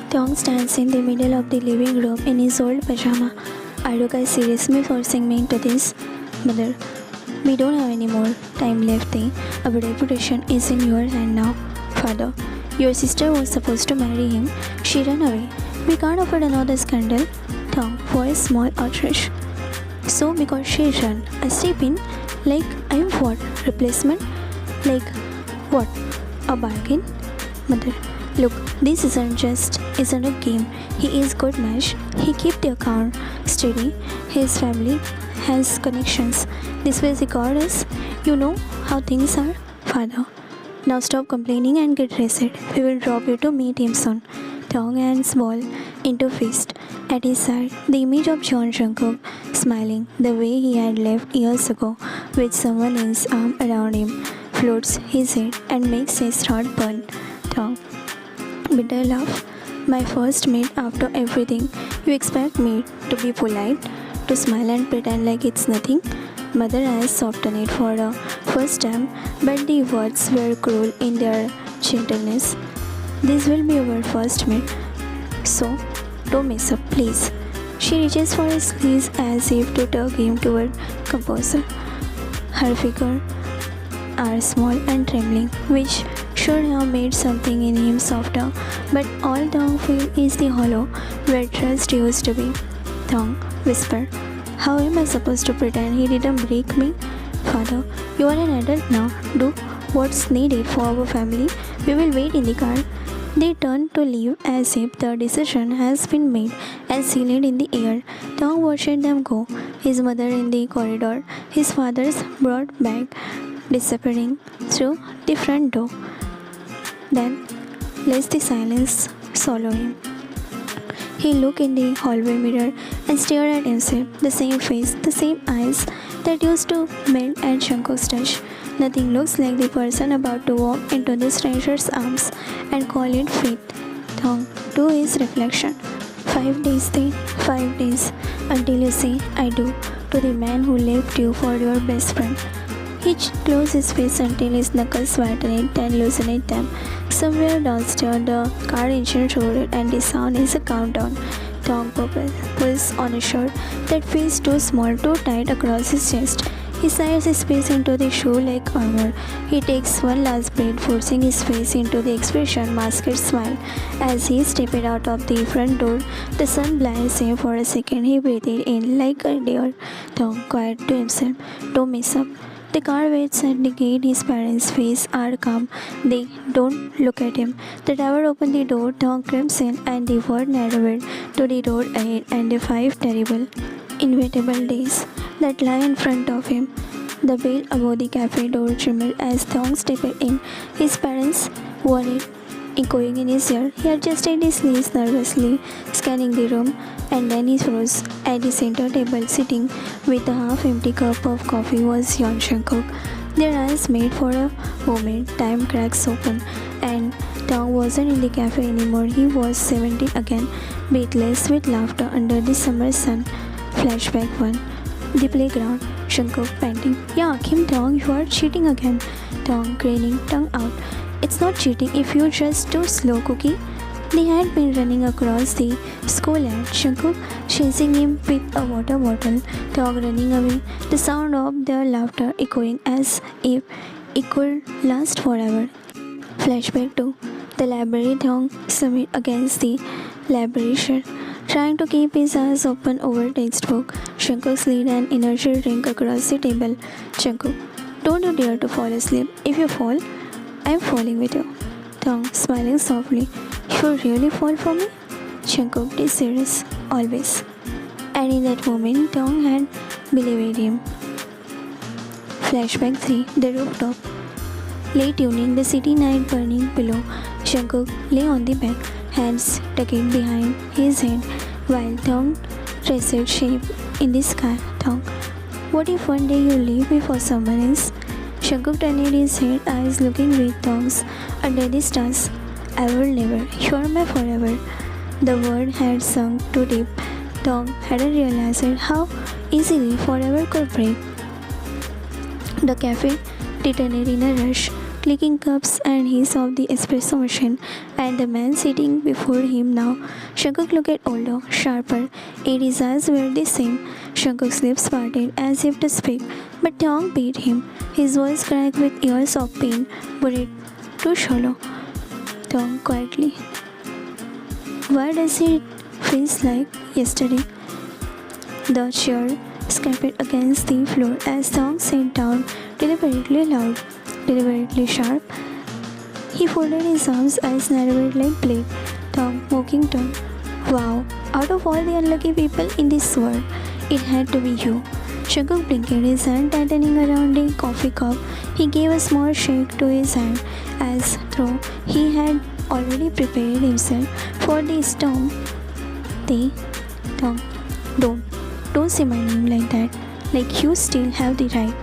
Tong stands in the middle of the living room in his old pajama. Are you guys seriously forcing me into this? Mother, we don't have any more time left. Our reputation is in your hand now. Father, your sister was supposed to marry him. She ran away. We can't afford another scandal. Tong, for a small outrage. So because she ran, I step in like I'm what? Replacement? Like what? A bargain? Mother, look, this isn't a game. He is good match. He keep the account steady. His family has connections. This will record us. You know how things are, Father. Now stop complaining and get rested. We will drop you to meet him soon. Tong hands ball into fist. At his side, the image of John Jungkook smiling the way he had left years ago, with someone else's arm around him, floats his head and makes his heart burn. Tong, bitter laugh. My first meet after everything. You expect me to be polite, to smile and pretend like it's nothing? Mother eyes softened it for the first time, but the words were cruel in their gentleness. This will be our first meet, so don't mess up, please. She reaches for his sleeves as if to tug him toward composure. Her figure are small and trembling, which should have made something in him softer, but all Tong feels is the hollow where trust used to be. Tong whispered, how am I supposed to pretend he didn't break me? Father, you are an adult now. Do what's needed for our family. We will wait in the car. They turn to leave as if the decision has been made and sealed in the air. Tong watched them go, his mother in the corridor, his father's broad back disappearing through the front door. Then let the silence swallow him. He looked in the hallway mirror and stared at himself, the same face, the same eyes that used to melt at Jungkook's touch. Nothing looks like the person about to walk into the stranger's arms and call it fate. Tong, to his reflection. 5 days then, 5 days, until you say I do to the man who left you for your best friend. He closed his face until his knuckles whitened and loosened them. Somewhere downstairs, the car engine roared and the sound is a countdown. Tong pulls on a shirt that feels too small, too tight across his chest. He slides his face into the shoe like armor. He takes one last breath, forcing his face into the expression-masked smile. As he stepped out of the front door, the sun blinds him for a second. He breathed in like a deer. Tong, quiet to himself, don't mess up. The car waits at the gate. His parents' faces are calm. They don't look at him. The driver opened the door. Tong creeps in, and the word narrowed to the road ahead and the 5 terrible, inevitable days that lie in front of him. The bell above the cafe door trembled as Tong stepped in. His parents worried, echoing in his ear. He adjusted his knees nervously, scanning the room, and then he froze. At the center table, sitting with a half-empty cup of coffee, was Yeon Jungkook. Their eyes met for a moment. Time cracks open, and Tong wasn't in the cafe anymore. He was 17 again, breathless with laughter under the summer sun. Flashback 1. The playground. Jungkook panting. Yeah, Kim Tong, you are cheating again. Tong craning, tongue out. It's not cheating if you're just too slow, Cookie. They had been running across the schoolyard, Jungkook chasing him with a water bottle, Tong running away, the sound of their laughter echoing as if it could last forever. Flashback 2. The library. Tong summited against the library shelf, trying to keep his eyes open over textbook. Jungkook slid an energy drink across the table. Jungkook, don't you dare to fall asleep. If you fall, I'm falling with you. Tong smiling softly. You really fall for me? Jungkook is serious, always. And in that moment, Tong had believed him. Flashback 3. The rooftop. Late evening, the city night burning below. Jungkook lay on the bed, hands tucked behind his head, while Tong traced shape in the sky. Tong, what if one day you leave me for someone else? Jungkook turned his head, eyes looking with Tong's under the stars. I will never. You are my forever. The word had sunk too deep. Tong hadn't realized how easily forever could break. The cafe returned in a rush, clicking cups and hiss of the espresso machine And the man sitting before him now. Shankuk looked older, sharper, and his eyes were the same. Shankuk's lips parted as if to speak, but Tong beat him. His voice cracked with years of pain, buried too shallow. Tong quietly. Why does it feel like yesterday? The chair scraped against the floor as Tong sat down, deliberately loud, deliberately sharp. He folded his arms, eyes narrowed like blade. Tong, mocking Tong. Wow, out of all the unlucky people in this world, it had to be you. Shankuk blinked, his hand tightening around a coffee cup. He gave a small shake to his hand, as though he had already prepared himself for the storm. They, Tong, don't say my name like that. Like you still have the right.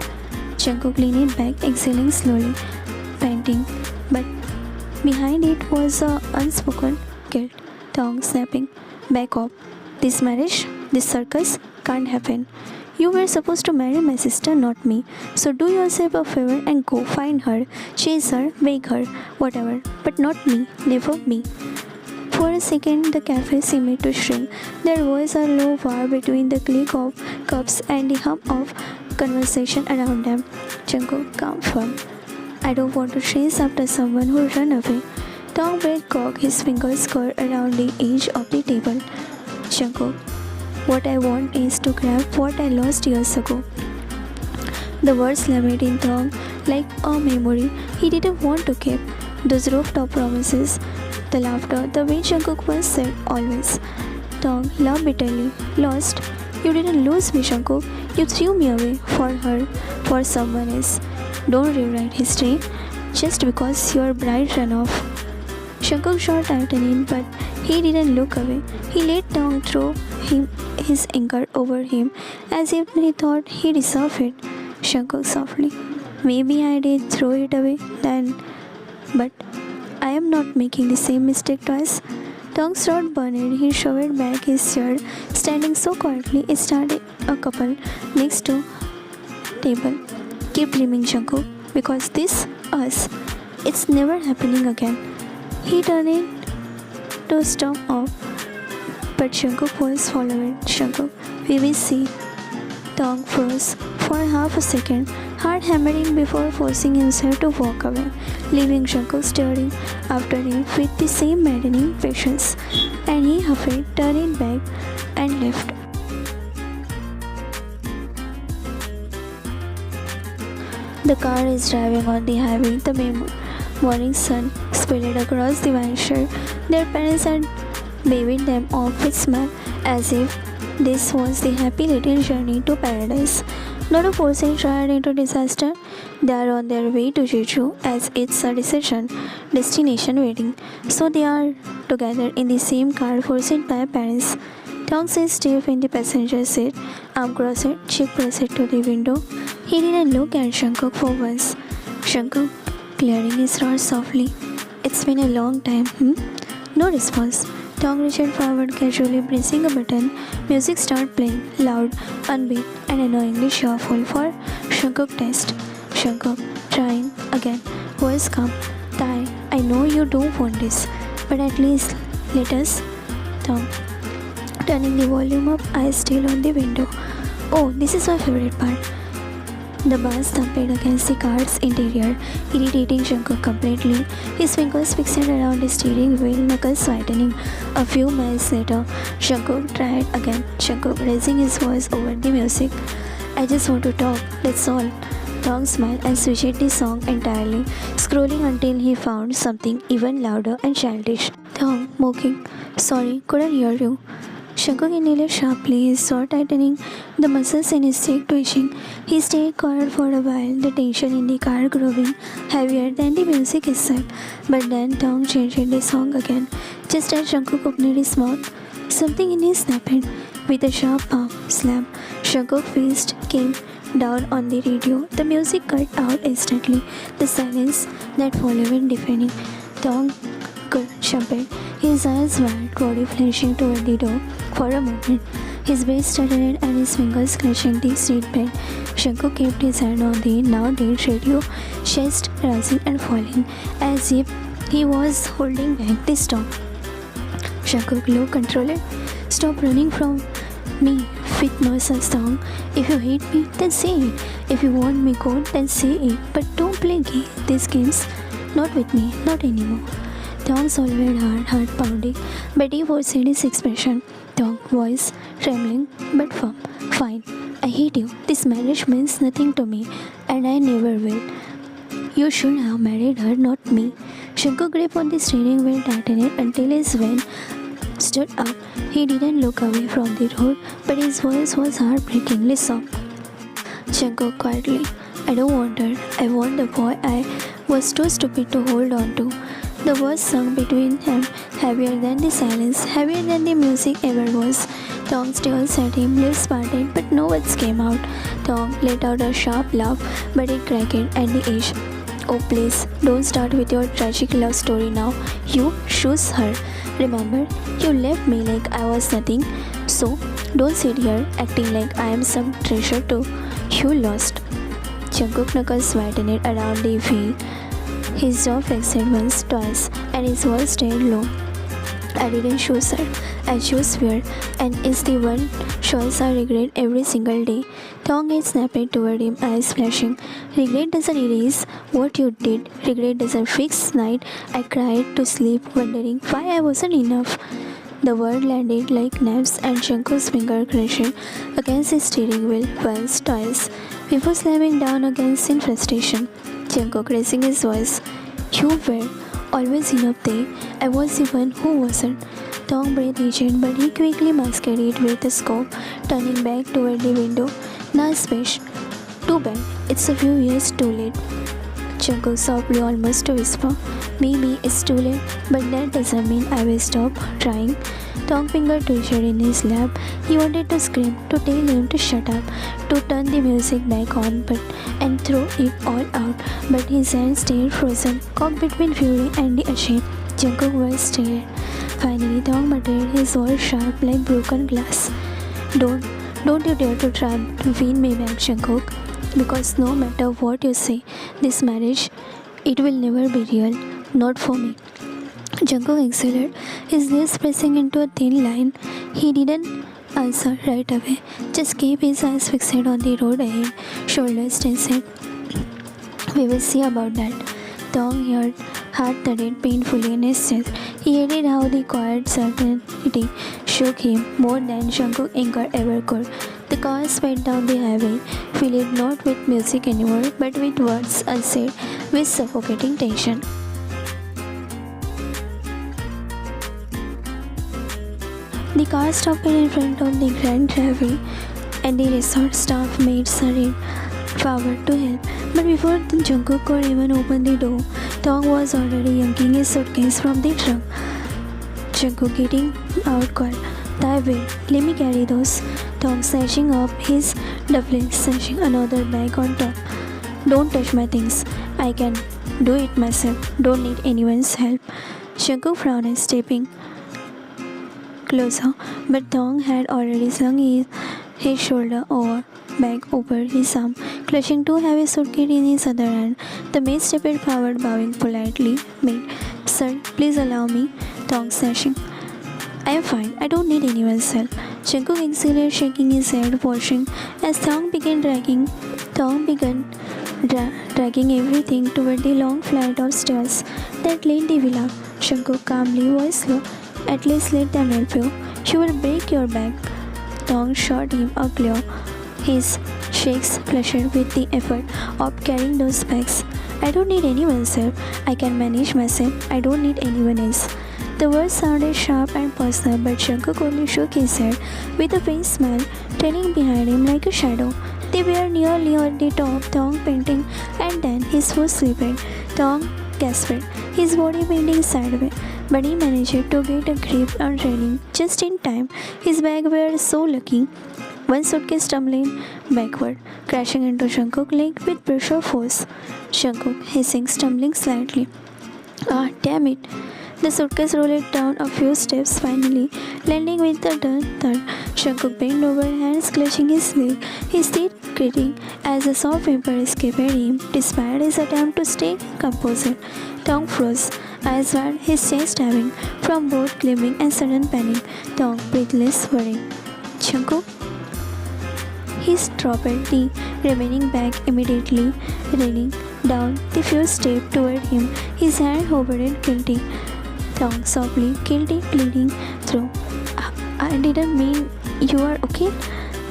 Shankuk leaned back, exhaling slowly, panting, but behind it was a unspoken guilt. Tong snapping, back up. This marriage, this circus, can't happen. You were supposed to marry my sister, not me. So do yourself a favor and go find her, chase her, beg her, whatever. But not me, never me. For a second, the cafe seemed to shrink. There was a low war between the click of cups and the hum of conversation around them. Shankuk, calm, firm. I don't want to chase after someone who ran away. Tong Brett cocked his fingers curled around the edge of the table. Shankuk, what I want is to grab what I lost years ago. The words landed in Tong like a memory he didn't want to keep. Those rooftop promises, the laughter, the way Shankuk once said always. Tong laughed bitterly. Lost? You didn't lose me, Shankuk. You threw me away for her, for someone else. Don't rewrite history just because your bride ran off. Shankuk shot tightening, but he didn't look away. He let Tong throw his anger over him as if he thought he deserved it. Shankuk softly. Maybe I did throw it away then, but I am not making the same mistake twice. Tong's throat burned. He shoved back his chair, standing so quietly it started a couple next to table. Keep dreaming, Shankuk, because this, us, it's never happening again. He turned to storm off, but Shankuk was following. Shankuk, we will see. Tong froze for half a second, heart hammering before forcing himself to walk away, leaving Shankuk staring after him with the same maddening patience. And he huffed, turning back, and left. The car is driving on the highway. The morning sun spilled across the windshield. Their parents had waved them off with smile as if this was the happy little journey to paradise. Not a forcing tried into disaster. They are on their way to Jeju as it's a destination wedding. So they are together in the same car forced by parents. Tong sits stiff in the passenger seat, arm crossed, cheek pressed to the window. He didn't look at Shankuk for once. Shankuk, clearing his throat softly. It's been a long time, No response. Tong reached forward casually, pressing a button. Music started playing, loud, unbeat, and annoyingly cheerful for Shankuk's taste. Shankuk, trying again. Voice calm. Tai, I know you don't want this, but at least let us. Tong, turning the volume up, eyes still on the window. Oh, this is my favorite part. The bass thumped against the car's interior, irritating Shankuk completely. His fingers fixed around the steering wheel, knuckles whitening. A few minutes later, Shankuk tried again, Shankuk raising his voice over the music. I just want to talk, that's all. Tong smiled and switched the song entirely, scrolling until he found something even louder and childish. Tong, mocking. Sorry, couldn't hear you. Shankuk inhaled sharply, his jaw tightening, the muscles in his cheek twitching. He stayed quiet for a while, the tension in the car growing heavier than the music itself. But then Tong changed the song again. Just as Shankuk opened his mouth, something in his snapped. With a sharp palm slam, Shankuk's fist came down on the radio. The music cut out instantly. The silence that followed deafening. Tong jumped, his eyes wide, body flashing toward the door. For a moment, his breath stuttered and his fingers clutching the seat belt. Shankuk kept his hand on the now dead radio, chest rising and falling, as if He was holding back the storm. Jungkook, look, controller, stop running from me with no such song. If you hate me, then say it. If you want me gone, then say it. But don't play these games. Not with me, not anymore. Thong swallowed hard, heart pounding, but he forced his expression. Thong, voice trembling but firm. Fine, I hate you. This marriage means nothing to me, and I never will. You should have married her, not me. Jungkook gripped on the steering wheel tightly until his van stood up. He didn't look away from the road, but his voice was heartbreakingly soft. Jungkook quietly, I don't want her. I want the boy I was too stupid to hold on to. The words sung between them, heavier than the silence, heavier than the music ever was. Thong still sat him, lips parted, but no words came out. Thong let out a sharp laugh, but it cracked at the edge. Oh please, don't start with your tragic love story now. You choose her. Remember, you left me like I was nothing. So, don't sit here acting like I am some treasure too. You lost. Jungkook knuckles whitened around the wheel. His jaw flexed once, twice, and his voice stayed low. I didn't choose her. I chose fear, and it's the one choice I regret every single day. Thong had snapped toward him, eyes flashing. Regret doesn't erase what you did. Regret doesn't fix night. I cried to sleep, wondering why I wasn't enough. The word landed like knives, and Jungkook's finger crashed against his steering wheel once, twice, before slamming down against in frustration. Jungkook raising his voice. You were always enough there. I was the one who wasn't. Thong breathed agent, but he quickly masked it with a scope, turning back toward the window. Nah, Spesh. Too bad. It's a few years too late. Jungkook softly, almost a whisper. Maybe it's too late, but that doesn't mean I will stop trying. Thong finger twisted in his lap. He wanted to scream, to tell him to shut up, to turn the music back on, and throw it all out. But his hands stayed frozen, caught between fury and the shame. Jungkook was scared. Finally, Thong muttered, his voice sharp like broken glass. Don't you dare to try to win me back, Jungkook. Because no matter what you say, this marriage, it will never be real. Not for me. Jungkook exhaled, his lips pressing into a thin line. He didn't answer right away, just kept his eyes fixed on the road ahead, shoulders tensed. We will see about that. Thong heart thudded painfully in his chest. He hated how the quiet certainty shook him more than Jungkook's anger ever could. The car sped down the highway, filled not with music anymore, but with words unsaid, with suffocating tension. The car stopped in front of the grand driveway, and the resort staff made sudden forward to help. But before Jungkook could even open the door, Thong was already yanking his suitcase from the trunk. Jungkook getting out called, "Tai wait, let me carry those." Thong snatching up his duffel, snatching another bag on top. Don't touch my things. I can do it myself. Don't need anyone's help. Jungkook frowned and stepping closer, but Thong had already slung his shoulder bag over his arm, clutching two heavy suitcases in his other hand. The maid stepped forward, bowing politely. Maid, sir, please allow me. Thong snatching. I am fine. I don't need anyone's help. Jungkook exhaled, shaking his head, watching as Thong began dragging everything toward the long flight of stairs that led the villa. Jungkook calmly, voice low, at least let them help you. You will break your back. Thong shot him a glare, his cheeks flushed with the effort of carrying those bags. I don't need anyone's help. I can manage myself. I don't need anyone else. The words sounded sharp and personal, but Jungkook only shook his head with a faint smile, trailing behind him like a shadow. They were nearly at the top, Thong panting, and then his foot slipped. Thong gasped, his body bending sideways, but he managed to get a grip on railing just in time. His bag were so lucky. One suitcase tumbling backward, crashing into Jungkook's leg with pressure force. Jungkook hissing, stumbling slightly. Ah, damn it! The suitcase rolled down a few steps, finally landing with a thud. Jungkook bent over, hands clutching his leg, his teeth gritting as a soft vapor escaped him. Despite his attempt to stay composed, Tong froze, eyes wide, his chest heaving from both gleaming and sudden panic. Tong breathless, worried. Jungkook? He dropped the remaining bag immediately, running down the few steps toward him, his hand hovered guilty. Tong softly, guilty, bleeding through. I didn't mean you are okay?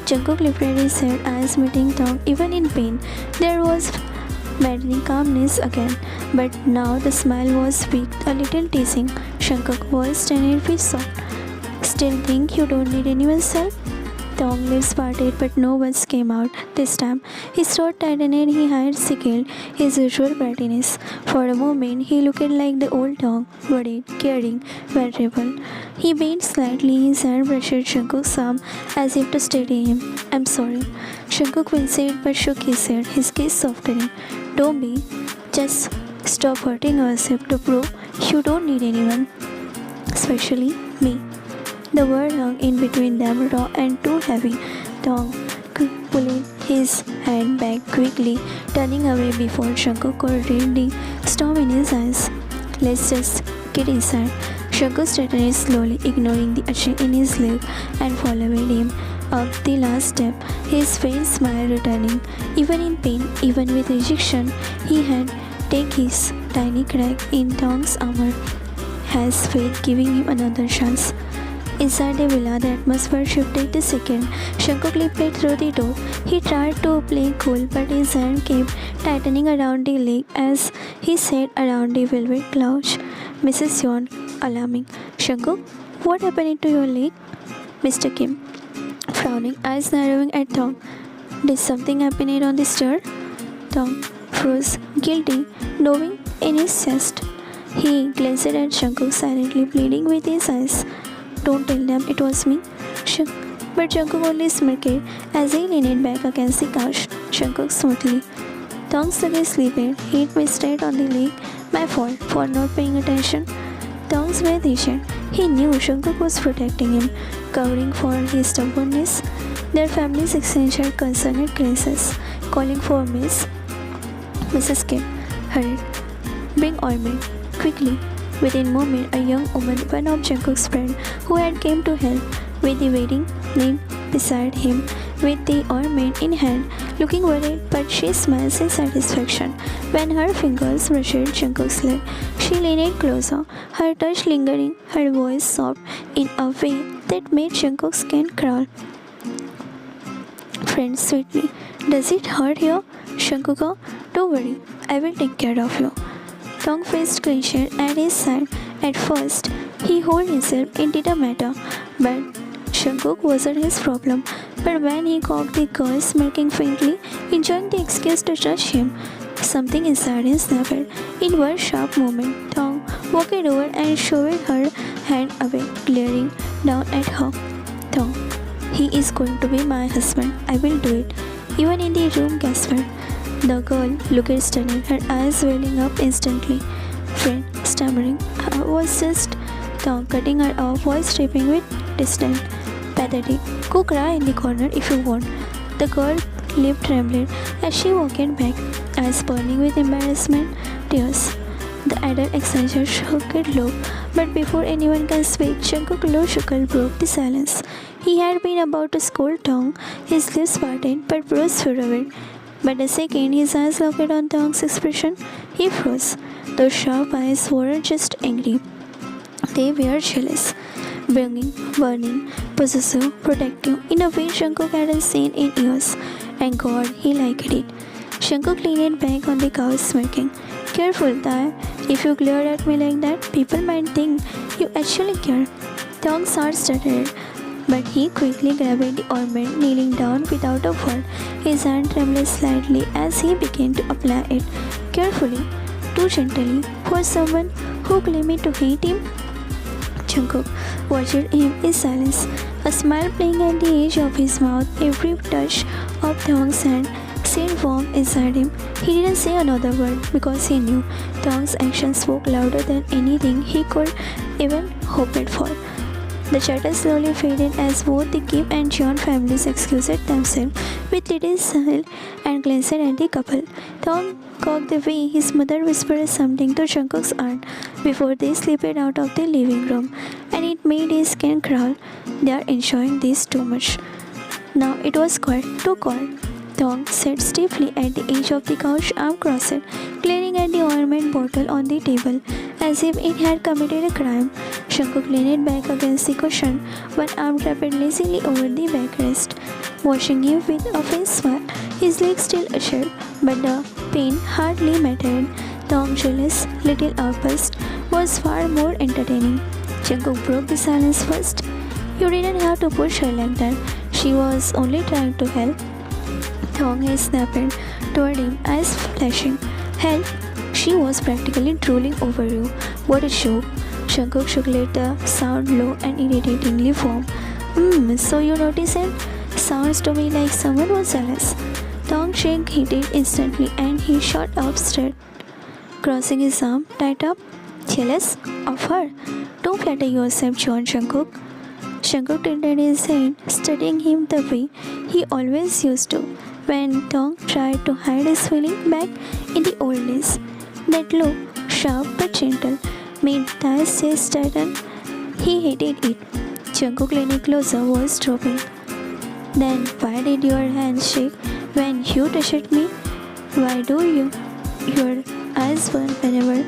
Jungkook lifted his head, eyes meeting Tong, even in pain. There was maddening calmness again, but now the smile was weak, a little teasing. Jungkook's voice turned with soft. Still think you don't need anyone's help? Tong's lips parted, but no words came out this time. His throat tightened, he had sealed his usual brightness. For a moment, he looked like the old Tong, worried, caring, vulnerable. He bent slightly, his hand brushed Jungkook's arm as if to steady him. I'm sorry. Jungkook winced but shook his head, his gaze softening. Don't be. Just stop hurting yourself to prove you don't need anyone, especially me. The word hung in between them, raw and too heavy. Tong pulling his hand back quickly, turning away before Jungkook could read the storm in his eyes. Let's just get inside. Jungkook straightened slowly, ignoring the itching in his leg, and followed him up the last step, his faint smile returning. Even in pain, even with rejection, he had taken his tiny crack in Tong's armor, has faith giving him another chance. Inside the villa, the atmosphere shifted the second Jungkook leaped through the door. He tried to play cool, but his hand kept tightening around the leg as he sat around the velvet couch. Mrs. Yeon, alarming. Jungkook, what happened to your leg? Mr. Kim, frowning, eyes narrowing at Tong. Did something happen here on the stair? Tong froze, guilty, knowing in his chest. He glanced at Jungkook, silently pleading with his eyes. Don't tell them it was me. But Jungkook only smirked as he leaned back against the couch. Jungkook smoothly. Tong stuck his sleeping, hit me straight on the leg. My fault for not paying attention. Tong's breath itched. He knew Jungkook was protecting him, covering for his stubbornness. Their families exchanged concerned glances, calling for Mrs. Kim. Hurried. Bring ointment, quickly. Within moment, a young woman, one of Jungkook's friends, who had come to help with the wedding, knelt beside him with the ointment in hand, looking worried, but she smiled in satisfaction. When her fingers brushed Jungkook's leg, she leaned closer, her touch lingering, her voice soft in a way that made Jungkook's skin crawl. Friend, sweetly, does it hurt here? Jungkook, don't worry, I will take care of you. Tong faced clenched at his side. At first, he held himself, it didn't matter, but Jungkook wasn't his problem. But when he caught the girl smirking faintly, enjoying the excuse to touch him, something inside him snapped. In one sharp moment, Tong walked over and shoved her hand away, glaring down at her. Tong, he is going to be my husband. I will do it. Even in the room gasped. The girl looked stunning, her eyes welling up instantly. Friend, stammering, I was just Tong cutting her off, voice dripping with disdain. Pathetic. Go cry in the corner if you want. The girl lip trembled as she walked back, eyes burning with embarrassment, tears. The adult excited shook it low, but before anyone can speak, Jungkook low chuckle broke the silence. He had been about to scold Tong, his lips parted, but Bruce furrowed. But the second his eyes locked on Tong's expression, he froze. Those sharp eyes weren't just angry. They were jealous, burning, possessive, protective, in a way Jungkook hadn't seen in years. And God, he liked it. Jungkook leaned back on the couch smirking. Careful, Tae. If you glare at me like that, people might think you actually care. Tong's heart stuttered, but he quickly grabbed the ointment, kneeling down without a word. His hand trembled slightly as he began to apply it, carefully, too gently, for someone who claimed to hate him. Jungkook watched him in silence, a smile playing at the edge of his mouth. Every touch of Tong's hand seemed warm inside him. He didn't say another word because he knew Tong's actions spoke louder than anything he could even hoped for. The chatter slowly faded as both the Kim and Jeon families excused themselves with little smile and glanced at the couple. Tong cocked the way his mother whispered something to Jungkook's aunt before they slipped out of the living room, and it made his skin crawl. They are enjoying this too much. Now it was quite too cold. Tong sat stiffly at the edge of the couch, arm crossed, glaring at the ointment bottle on the table as if it had committed a crime. Jungkook leaned back against the cushion, one arm wrapped lazily over the backrest, watching him with a faint smile. His legs still shook, but the pain hardly mattered. Tong's jealous little outburst was far more entertaining. Jungkook broke the silence first. "You didn't have to push her like that. She was only trying to help." Tong had snapped toward him, eyes flashing. "Help? She was practically drooling over you. What a joke." Jungkook shook, let the sound low and irritatingly warm. So you notice it? Sounds to me like someone was jealous." Tong's shake heated instantly and he shot up straight, crossing his arm tight up. "Jealous? Of her? Don't flatter yourself, Jungkook." Jungkook tilted his head, studying him the way he always used to when Tong tried to hide his feeling back in the old days. That look, sharp but gentle, made Ty's chest tighten. He hated it. Jungkook leaning closer, voice dropping. "Then why did your hands shake when you touched me? Why do your eyes burn whenever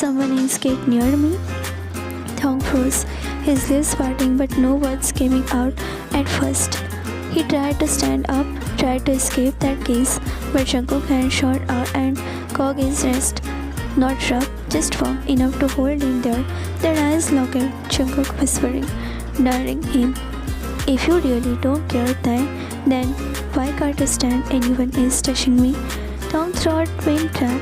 someone else gets near me?" Tong froze, his lips parting but no words coming out at first. He tried to stand up, tried to escape that gaze, but Jungkook's hand shot out and caught his wrist. Not rough, just firm enough to hold him there. Their eyes locked, Jungkook whispering, daring him, "If you really don't care, then why can't you stand anyone else touching me?" Tong's throat went dry.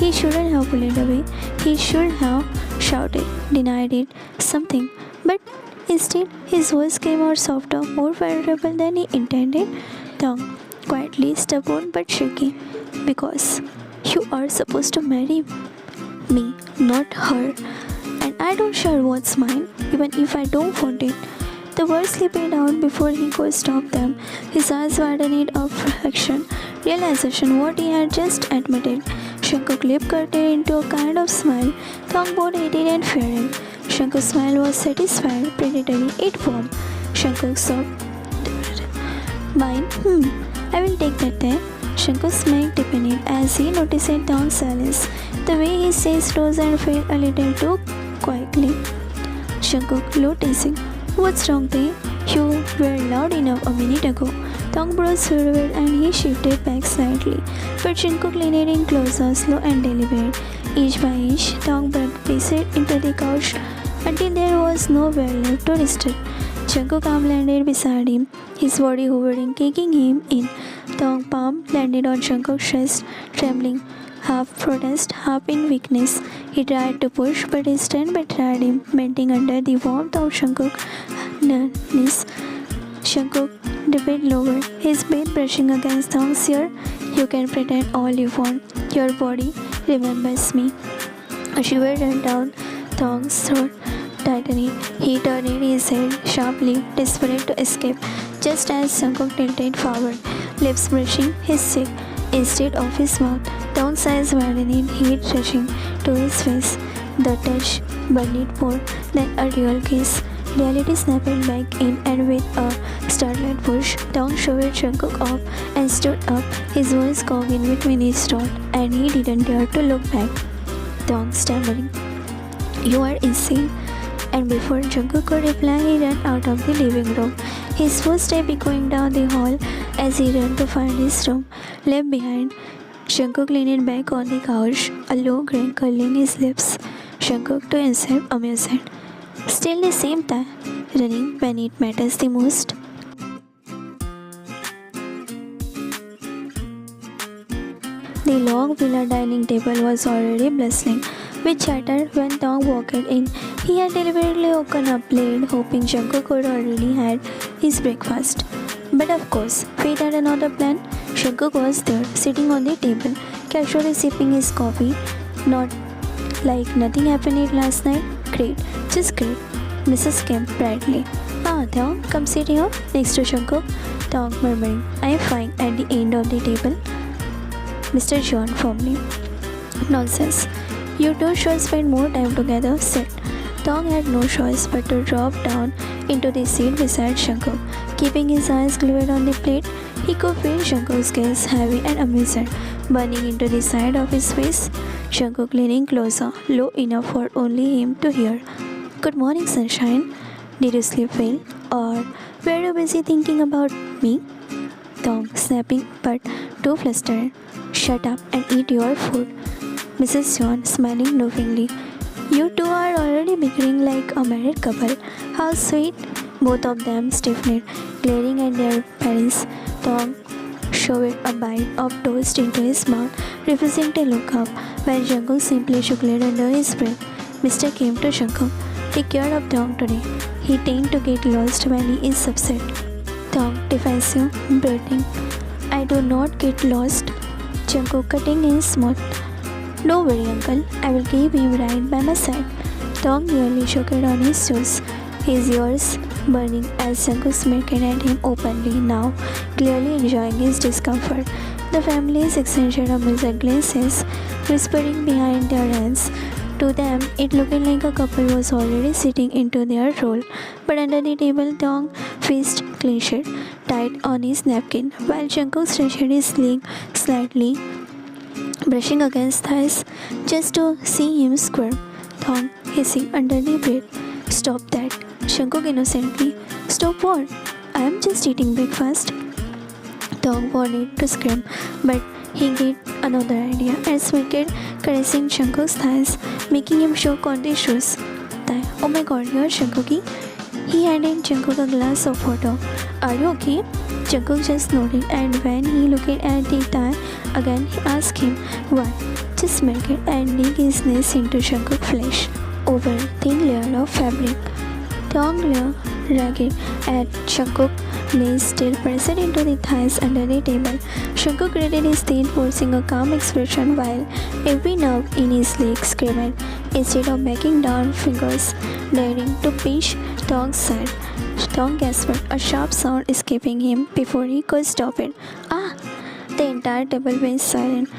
He shouldn't have pulled away. He should have shouted, denied it, something. But instead, his voice came out softer, more vulnerable than he intended. Tong, quietly stubborn but shaky, "Because you are supposed to marry me, not her. And I don't share what's mine, even if I don't want it." The words slipped out before he could stop them. His eyes widened up reflection, realization what he had just admitted. Jungkook's lip curled into a kind of smile. Tong both hated and feared. Jungkook's smile was satisfied, predatory, it warm. Jungkook sobbed, "Mine? I will take that then." Jungkook's smile deepened as he noticed Tong's silence. The way his face rose and fell a little too quickly. Jungkook, low teasing, "What's wrong, Tae? You were loud enough a minute ago." Tong brows furrowed and he shifted back slightly, but Jungkook leaned in closer, slow and deliberate. Inch by inch, Tong paced into the couch until there was nowhere left to rest. Jungkook's arm landed beside him, his body hovering, kicking him in. Tong's palm landed on Jungkook's chest, trembling, half protest, half in weakness. He tried to push, but his strength betrayed him, melting under the warmth of Jungkook's knees. Jungkook dipped lower, his breath brushing against Tong's ear. "You can pretend all you want. Your body remembers me." A shiver ran down Tong's throat, tightening. He turned his head sharply, desperate to escape, just as Jungkook tilted forward, lips brushing his cheek instead of his mouth. Tong's eyes widened, heat rushing to his face. The touch burned more than a real kiss. Reality snapped back in, and with a startled push, Tong shoved Jungkook off and stood up, his voice caught in between his throat, and he didn't dare to look back. Tong stammering, "You are insane." And before Jungkook could reply, he ran out of the living room, his footsteps echoing down the hall as he ran to find his room. Left behind, Jungkook leaned back on the couch, a low grin curling his lips. Jungkook to himself, amused. Still the same time, running when it matters the most. The long villa dining table was already bustling with chatter when Tong walked in. He had deliberately opened a plate, hoping Jungkook could already had his breakfast. But of course, fate had another plan. Jungkook was there, sitting on the table, casually sipping his coffee. Not like nothing happened last night. Great, just great. Mrs. Kim brightly. Ah, Taeyong, come sit here next to Jungkook. Taeyong murmuring, I am fine at the end of the table. Mr. John firmly. Nonsense. You two should spend more time together, said. Taeyong had no choice but to drop down into the seat beside Jungkook. Keeping his eyes glued on the plate, he could feel Jungkook's gaze heavy and amused, burning into the side of his face. Jungkook leaning closer, low enough for only him to hear. Good morning, sunshine. Did you sleep well? Or were you busy thinking about me? Taeyong snapping but too flustered. Shut up and eat your food. Mrs. John smiling knowingly. You two are already bickering like a married couple. How sweet. Both of them stiffened, glaring at their parents. Taeyong shoved a bite of toast into his mouth, refusing to look up, while Jungkook simply chuckled under his breath. Mr. came to Jungkook. Take care of Taeyong today. He tends to get lost when he is upset. Taeyong defensive, breathing. I do not get lost. Jungkook cutting his mouth. Don't worry, uncle. I will keep him right by my side. Taeyong nearly choked on his shoes, his ears burning as Jungkook smirked at him openly, now clearly enjoying his discomfort. The families exchanged amused glances, whispering behind their hands. To them, it looked like a couple was already sitting into their role, but under the table, Taeyong fist clenched tight on his napkin, while Jungkook stretched his leg slightly, brushing against thighs just to see him squirm. Taeyong hissing under the breath. Stop that. Jungkook innocently. Stop what? I am just eating breakfast. Taeyong wanted to scream, but he got another idea and smirked, caressing Jungkook's thighs, making him choke on the shoes. Oh my god, you're Jungkooky. He handed Jungkook a glass of water. Are you okay? Jungkook just nodded, and when he looked at the tie again, he asked him why. Just smirked and dug his nails into Jungkook's flesh over a thin layer of fabric. Taeyong ragged at Jungkook, knees still pressed into the thighs under the table. Jungkook gritted his teeth, forcing a calm expression while every nerve in his leg screamed. Instead of backing down, fingers daring to pinch Taeyong's side. Taeyong gasped, a sharp sound escaping him before he could stop it. Ah! The entire table went silent,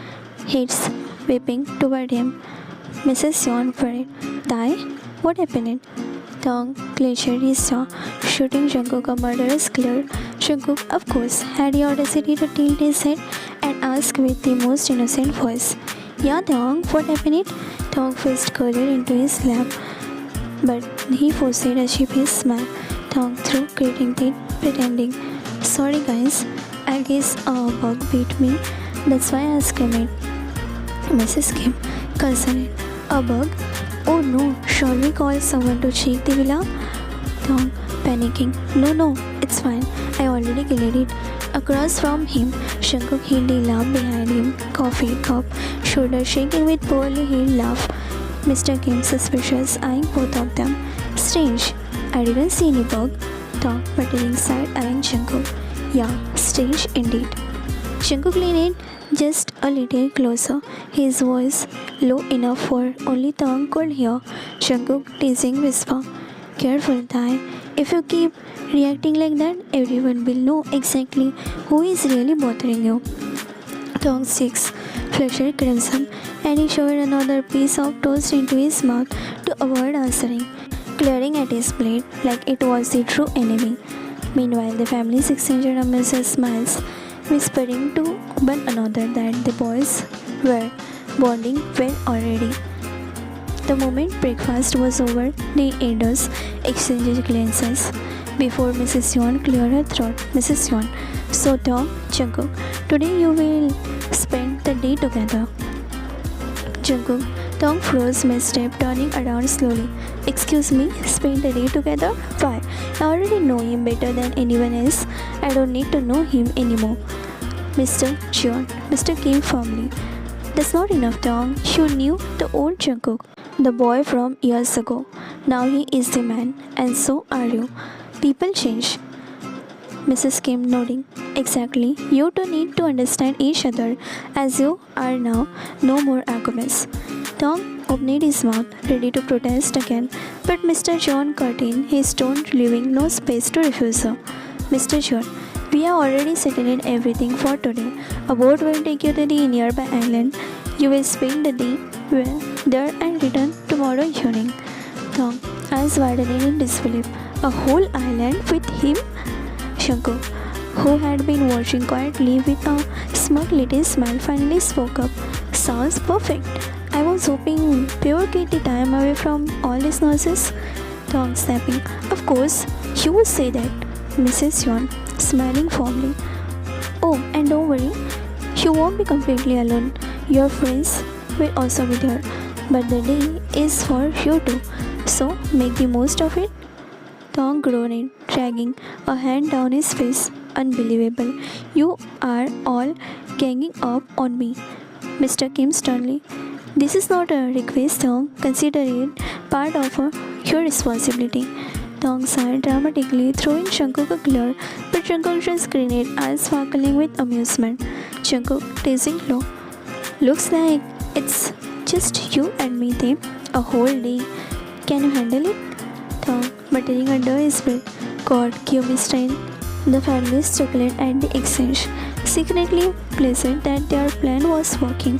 heads whipping toward him. Mrs. Yeon worried. Tae? What happened? Taeyong clenched his jaw, shooting Jungkook a murderous glare. Jungkook, of course, had the audacity to tilt his head and ask with the most innocent voice. Yeah, Taeyong, what happened? Taeyong fist curled into his lap, but he forced a sheepish smile. Taeyong threw gritting teeth, pretending, Sorry guys, I guess a bug bit me. That's why I screamed. Mrs. Kim, concerned. A bug? Oh no, shall we call someone to check the villa? Taeyong, panicking. No, it's fine. I already killed it. Across from him, Jungkook hid the lamp behind him, coffee cup, shoulder shaking with poorly healed laugh. Mr. Kim suspicious, eyeing both of them. Strange, I didn't see any bug. Taeyong muttering side eyeing Jungkook. Yeah, strange indeed. Jungkook leaned just a little closer, his voice low enough for only Taeyong could hear. Jungkook teasing whisper, Careful, Tae. If you keep reacting like that, everyone will know exactly who is really bothering you. Taeyong's cheeks flushed crimson, and he shoved another piece of toast into his mouth to avoid answering, glaring at his plate like it was the true enemy. Meanwhile, the families exchanged amused smiles, whispering to one another that the boys were bonding well already. The moment breakfast was over, the elders exchanged glances before Mrs. Yeon cleared her throat. Mrs. Yeon, so Taeyong, Jungkook, today you will spend the day together. Jungkook, Taeyong froze mid-step, turning around slowly. Excuse me, spend the day together? Why? I already know him better than anyone else. I don't need to know him anymore. Mr. Jeon, Mr. Kim firmly. That's not enough, Taeyong. You knew the old Jungkook, the boy from years ago. Now he is the man, and so are you. People change. Mrs. Kim nodding. Exactly. You two need to understand each other as you are now. No more arguments. Tom opened his mouth, ready to protest again, but Mr. John cut in, his tone leaving no space to refuse her. Mr. John, we have already settled everything for today. A boat will take you to the nearby island. You will spend the day there and return tomorrow evening. Tom, eyes widening in disbelief. A whole island with him? Shankar, who had been watching quietly with a smug little smile, finally spoke up. Sounds perfect. I was hoping we would get the time away from all this nonsense. Tom snapping. Of course, you would say that. Mrs. Yon, smiling fondly. Oh, and don't worry, you won't be completely alone. Your friends will also be there. But the day is for you too. So make the most of it. Tom groaned, dragging a hand down his face. Unbelievable. You are all ganging up on me. Mr. Kim sternly. This is not a request, Tom. Consider it part of your responsibility. Tom sighed dramatically, throwing Jungkook a glare, but Jungkook just grinned, eyes sparkling with amusement. Jungkook, teasing low. Looks like it's just you and me, Tim. A whole day. Can you handle it? Tom, muttering under his breath. God, give me strength. The families chuckled at the exchange, secretly pleased that their plan was working.